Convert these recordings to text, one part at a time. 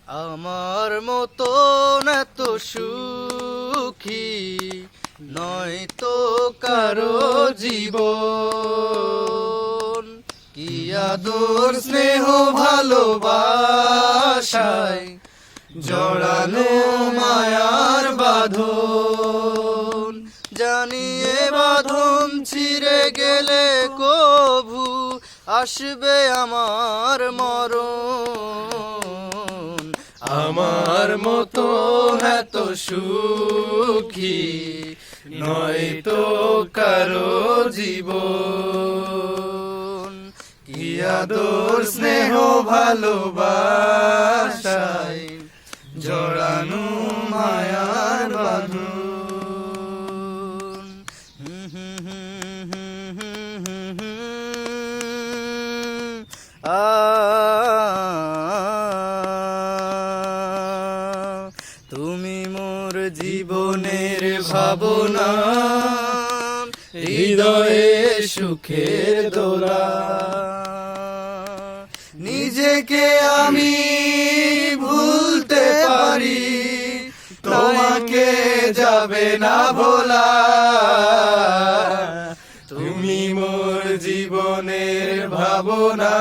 আমার মতো এত সুখী নয় তো কারো জীবন। কি আদর স্নেহ ভালোবাসায় জড়ানো মায়ার বাঁধন। জানিয়ে বাঁধন ছিঁড়ে গেলে কভু আসবে আমার মরণ। আমার মতো এত সুখী নয় তো কারো জীবন। কি আদর স্নেহ ভালোবাসায় জড়ানো মায়ার বাঁধন। তুমি মোর জীবনের ভাবনা, হৃদয়ে সুখের দোলা। নিজেকে আমি ভুলতে পারি, তোমাকে যাবে না ভোলা। তুমি মোর জীবনের ভাবনা,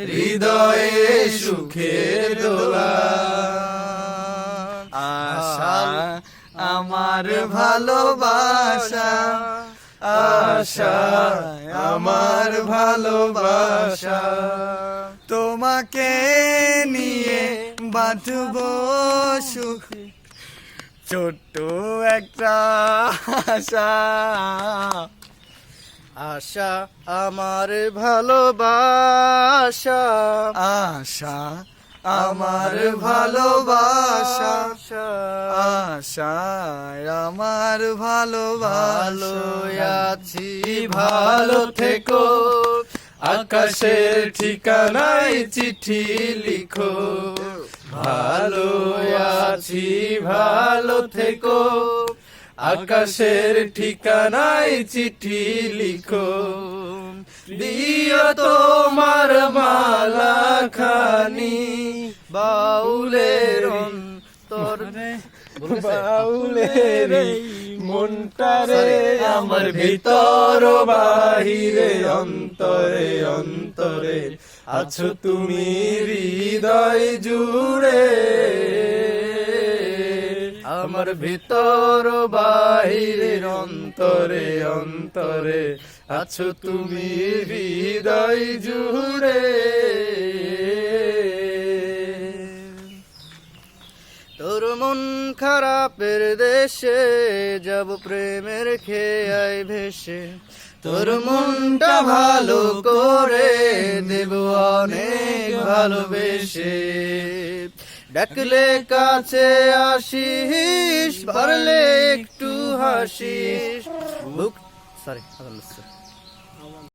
হৃদয়ে সুখের দোলা। আশা আমার ভালোবাসা, আশা আমার ভালোবাসা। তোমাকে নিয়ে বাঁধব সুখ, ছোট্ট একটা আশা। আশা আমার ভালোবাসা, আশা আমার ভালোবাসা। আশা আমার ভালোবাসা। আছি ভালো থেকো, আকাশের ঠিকানায় চিঠি লিখো। ভালো আছি ভালো থেকো, আকাশের ঠিকানায় চিঠি লিখো। দিও তোমার মালা খানি বাউলের অন্তরে, বাউলের মনটারে আমার ভিতর বাহিরে অন্তরে অন্তরে আছো তুমি হৃদয় জুড়ে। আমার ভিতর বাহিরের অন্তরে অন্তরে আছো তুমি হৃদয় জুড়ে। তোর মন খারাপের দেশে যাব প্রেমের খেয়ায় ভেসে। তোর মনটা ভালো করে দেব অনেক ভালোবেসে। ডাকলে কাছে আসিস, পারলে একটু হাসিস। বুক সরি